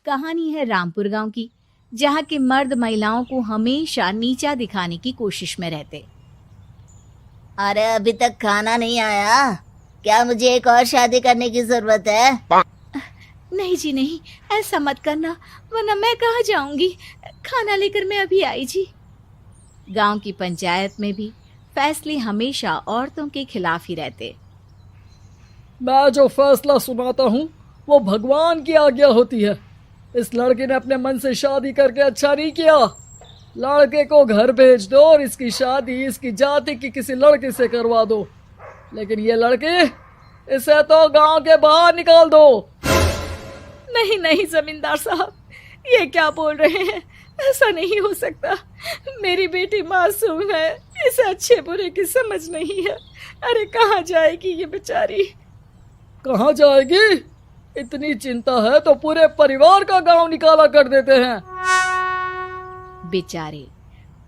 कहानी है रामपुर गांव की, जहां के मर्द महिलाओं को हमेशा नीचा दिखाने की कोशिश में रहते। अरे अभी तक खाना नहीं आया क्या? मुझे एक और शादी करने की जरूरत है। नहीं जी नहीं, ऐसा मत करना, वरना मैं कहाँ जाऊंगी। खाना लेकर मैं अभी आई जी। गांव की पंचायत में भी फैसले हमेशा औरतों के खिलाफ ही रहते। मैं जो फैसला सुनाता हूँ वो भगवान की आज्ञा होती है। इस लड़के ने अपने मन से शादी करके अच्छा नहीं किया। लड़के को घर भेज दो और इसकी शादी इसकी जाति की किसी लड़के से करवा दो। लेकिन ये लड़की, इसे तो गांव के बाहर निकाल दो। नहीं नहीं जमींदार साहब, ये क्या बोल रहे हैं? ऐसा नहीं हो सकता। मेरी बेटी मासूम है, इसे अच्छे बुरे की समझ नहीं है। अरे कहाँ जाएगी ये बेचारी? कहाँ जाएगी? इतनी चिंता है तो पूरे परिवार का गांव निकाला कर देते हैं। बेचारे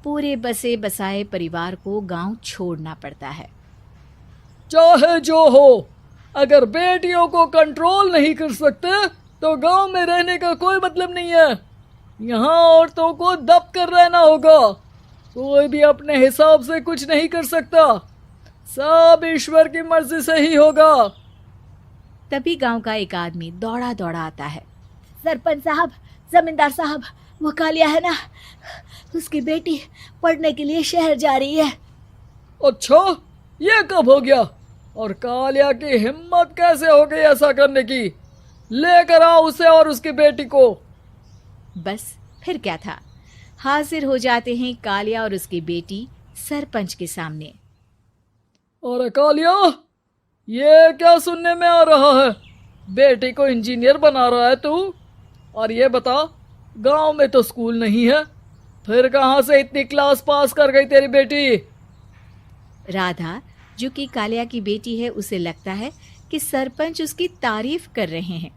पूरे बसे बसाए परिवार को गांव छोड़ना पड़ता है। चाहे जो हो, अगर बेटियों को कंट्रोल नहीं कर सकते तो गांव में रहने का कोई मतलब नहीं है। यहाँ औरतों को दब कर रहना होगा। कोई भी अपने हिसाब से कुछ नहीं कर सकता, सब ईश्वर की मर्जी से ही होगा। तभी गांव का एक आदमी दौड़ा दौड़ा आता है। सरपंच साहब, जमींदार साहब, वो कालिया है ना, उसकी बेटी पढ़ने के लिए शहर जा रही है। अच्छा, ये कब हो गया? और कालिया की हिम्मत कैसे हो गई ऐसा करने की? लेकर आओ उसे और उसकी बेटी को। बस फिर क्या था, हाजिर हो जाते हैं कालिया और उसकी बेटी सरपंच के सामने। अरे कालिया, ये क्या सुनने में आ रहा है? बेटी को इंजीनियर बना रहा है तू? और ये बता, गांव में तो स्कूल नहीं है, फिर कहां से इतनी क्लास पास कर गई तेरी बेटी? राधा, जो कि कालिया की बेटी है, उसे लगता है कि सरपंच उसकी तारीफ कर रहे हैं।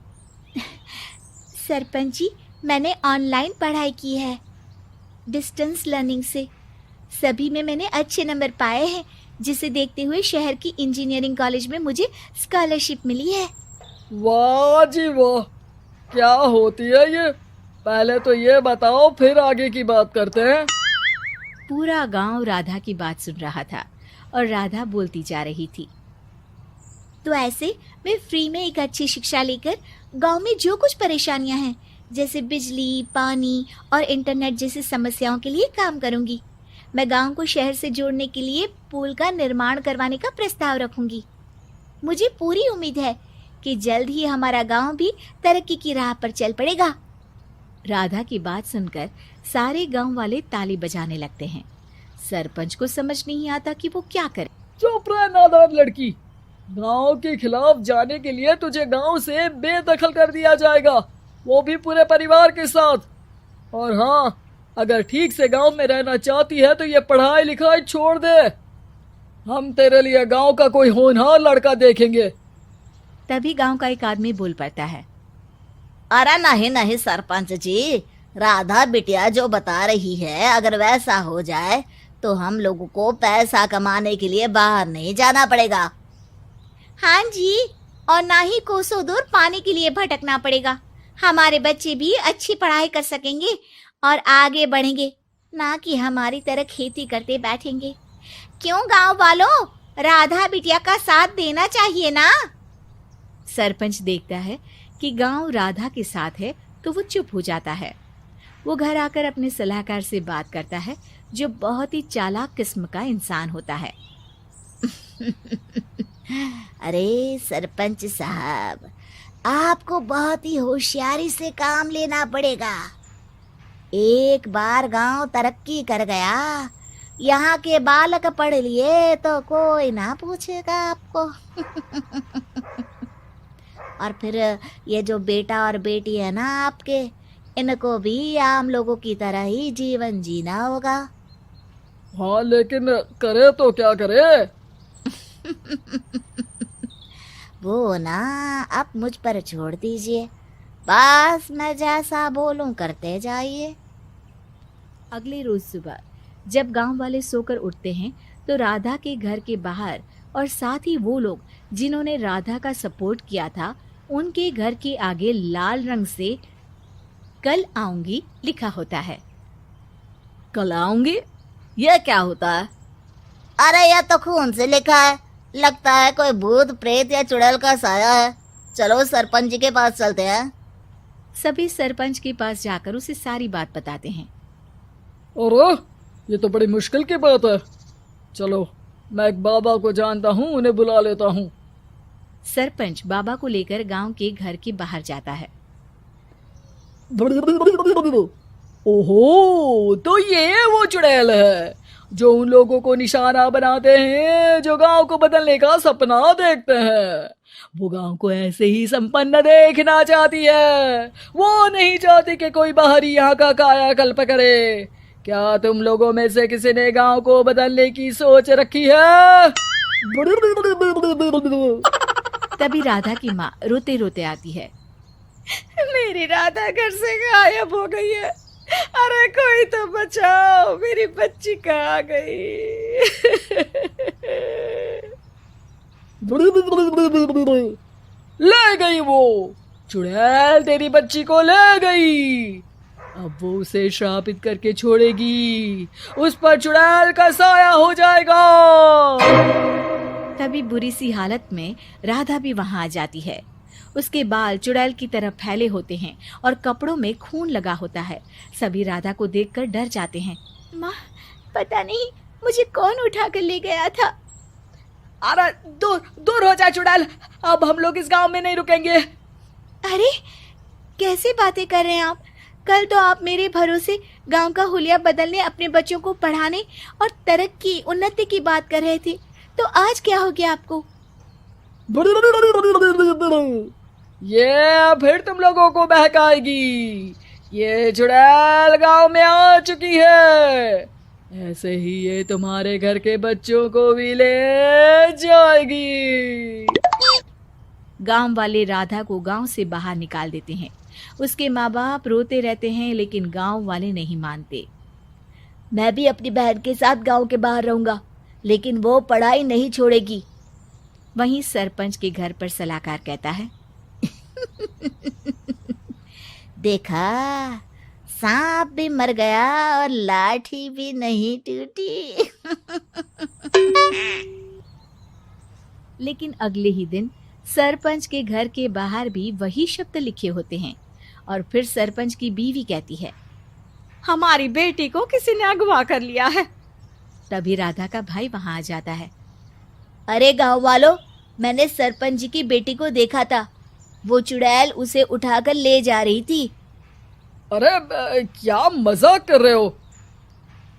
सरपंच जी, मैंने ऑनलाइन पढ़ाई की है, डिस्टेंस लर्निंग से। सभी में मैंने अच्छे नंबर पाए हैं, जिसे देखते हुए शहर की इंजीनियरिंग कॉलेज में मुझे स्कॉलरशिप मिली है। वाह जी वाह, क्या होती है ये? पहले तो ये बताओ, फिर आगे की बात करते हैं। पूरा गांव राधा की बात सुन रहा था और राधा बोलती जा रही थी। तो ऐसे मैं फ्री में एक अच्छी शिक्षा लेकर गांव में जो कुछ परेशानियां हैं, जैसे बिजली, पानी और इंटरनेट जैसी समस्याओं के लिए काम करूंगी। मैं गांव को शहर से जोड़ने के लिए पुल का निर्माण करवाने का प्रस्ताव रखूंगी। मुझे पूरी उम्मीद है कि जल्द ही हमारा गांव भी तरक्की की राह पर चल पड़ेगा। राधा की बात सुनकर सारे गांव वाले ताली बजाने लगते हैं। सरपंच को समझ नहीं आता कि वो क्या करे। चुप रह नादान लड़की, गांव के खिलाफ जाने के लिए तुझे गांव से बेदखल कर दिया जाएगा, वो भी पूरे परिवार के साथ। और हाँ, अगर ठीक से गांव में रहना चाहती है तो ये पढ़ाई लिखाई छोड़ दे। हम तेरे लिए गांव का कोई होनहार लड़का देखेंगे। तभी गांव का एक आदमी बोल पड़ता है। अरे नहीं नहीं सरपंच जी, राधा बिटिया जो बता रही है, अगर वैसा हो जाए तो हम लोगों को पैसा कमाने के लिए बाहर नहीं जाना पड़ेगा। हाँ जी, और ना ही कोसों दूर पानी के लिए भटकना पड़ेगा। हमारे बच्चे भी अच्छी पढ़ाई कर सकेंगे और आगे बढ़ेंगे, ना कि हमारी तरह खेती करते बैठेंगे। क्यों गांव वालों, राधा बिटिया का साथ देना चाहिए ना। सरपंच देखता है कि गांव राधा के साथ है तो वो चुप हो जाता है। वो घर आकर अपने सलाहकार से बात करता है, जो बहुत ही चालाक किस्म का इंसान होता है। अरे सरपंच साहब, आपको बहुत ही होशियारी से काम लेना पड़ेगा। एक बार गांव तरक्की कर गया, यहाँ के बालक पढ़ लिए तो कोई ना पूछेगा आपको। और फिर ये जो बेटा और बेटी है ना आपके, इनको भी आम लोगों की तरह ही जीवन जीना होगा। हाँ, लेकिन करे तो क्या करे? वो ना आप मुझ पर छोड़ दीजिए, बस मैं जैसा बोलूं करते जाइए। अगले रोज सुबह जब गांव वाले सोकर उठते हैं तो राधा के घर के बाहर और साथ ही वो लोग जिन्होंने राधा का सपोर्ट किया था, उनके घर के आगे लाल रंग से कल आऊंगी लिखा होता है। कल आऊंगी, यह क्या होता है? अरे यह तो खून से लिखा है, लगता है कोई भूत प्रेत या चुड़ैल का साया है। चलो सरपंच जी के पास चलते हैं। सभी सरपंच के पास जाकर उसे सारी बात बताते हैं। अरे ये तो बड़ी मुश्किल की बात है। चलो मैं एक बाबा को जानता हूँ, उन्हें बुला लेता हूँ। सरपंच बाबा को लेकर गांव के घर के बाहर जाता है। ओहो, तो ये वो चुड़ैल है जो उन लोगों को निशाना बनाते हैं जो गांव को बदलने का सपना देखते हैं। वो गांव को ऐसे ही संपन्न देखना चाहती है, वो नहीं चाहती कि कोई बाहरी यहाँ का कायाकल्प करे। क्या तुम लोगों में से किसी ने गांव को बदलने की सोच रखी है? तभी राधा की माँ रोते रोते आती है। मेरी राधा घर से गायब हो गई है। अरे कोई तो बचाओ, मेरी बच्ची कहाँ गई? ले गई वो चुड़ैल, तेरी बच्ची को ले गई। अब वो उसे श्रापित करके छोड़ेगी, उस पर चुड़ैल का साया हो जाएगा। तभी बुरी सी हालत में राधा भी वहां आ जाती है। उसके बाल चुड़ैल की तरह फैले होते हैं और कपड़ों में खून लगा होता है। सभी राधा को देखकर डर जाते हैं। माँ, पता नहीं मुझे कौन उठा कर ले गया था। अरे दूर दूर हो जा चुड़ैल, अब हम लोग इस गांव में नहीं रुकेंगे। अरे कैसे बातें कर रहे हैं आप? कल तो आप मेरे भरोसे गांव का हुलिया बदलने, अपने बच्चों को पढ़ाने और तरक्की उन्नति की बात कर रहे थे, तो आज क्या हो गया आपको? ये फिर तुम लोगों को बहकाएगी। ये चुड़ैल गांव में आ चुकी है, ऐसे ही ये तुम्हारे घर के बच्चों को भी ले जाएगी। गांव वाले राधा को गांव से बाहर निकाल देते हैं। उसके माँ बाप रोते रहते हैं, लेकिन गांव वाले नहीं मानते। मैं भी अपनी बहन के साथ गांव के बाहर रहूंगा, लेकिन वो पढ़ाई नहीं छोड़ेगी। वहीं सरपंच के घर पर सलाहकार कहता है। देखा, सांप भी मर गया और लाठी भी नहीं टूटी। लेकिन अगले ही दिन सरपंच के घर के बाहर भी वही शब्द लिखे होते हैं। और फिर सरपंच की बीवी कहती है, हमारी बेटी को किसी ने अगवा कर लिया है। तभी राधा का भाई वहां आ जाता है। अरे गांव वालों, मैंने सरपंच जी की बेटी को देखा था। वो चुड़ैल उसे उठाकर ले जा रही थी। अरे क्या मजाक कर रहे हो?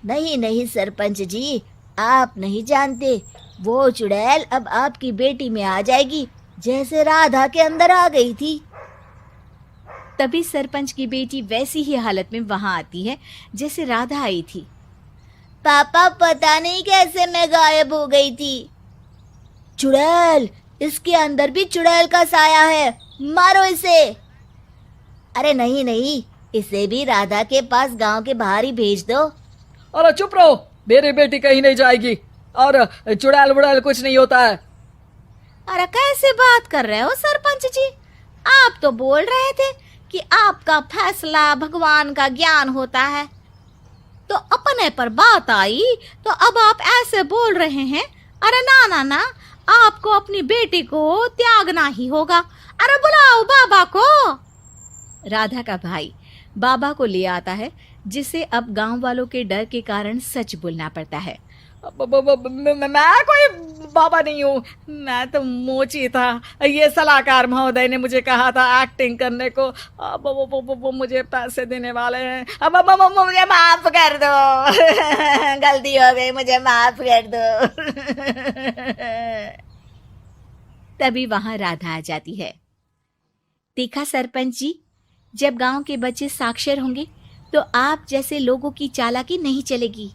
नहीं नहीं सरपंच जी, आप नहीं जानते। वो चुड़ैल अब आपकी बेटी में आ जाएगी, जैसे राधा के अंदर आ गई थी। तभी सरपंच की बेटी वैसी ही हालत में वहां आती है जैसे राधा आई थी। पापा, पता नहीं कैसे मैं गायब हो गई थी। चुड़ैल, इसके अंदर भी चुड़ैल का साया है, मारो इसे। अरे नहीं नहीं, इसे भी राधा के पास गांव के बाहर ही भेज दो। अरे चुप रहो, मेरी बेटी कहीं नहीं जाएगी और चुड़ैल वुड़ैल कुछ नहीं होता है। अरे कैसे बात कर रहे हो सरपंच जी? आप तो बोल रहे थे कि आपका फैसला भगवान का ज्ञान होता है, तो अपने पर बात आई तो अब आप ऐसे बोल रहे हैं। अरे ना ना ना, आपको अपनी बेटी को त्यागना ही होगा। अरे बुलाओ बाबा को। राधा का भाई बाबा को ले आता है, जिसे अब गांव वालों के डर के कारण सच बोलना पड़ता है। मैं कोई बाबा नहीं हूँ, मैं तो मोची था। ये सलाहकार महोदय ने मुझे कहा था एक्टिंग करने को। अब वो मुझे पैसे देने वाले हैं। अब मुझे माफ कर दो। गलती हो गई, मुझे माफ कर दो। तभी वहां राधा आ जाती है। देखा सरपंच जी, जब गांव के बच्चे साक्षर होंगे तो आप जैसे लोगों की चालाकी नहीं चलेगी।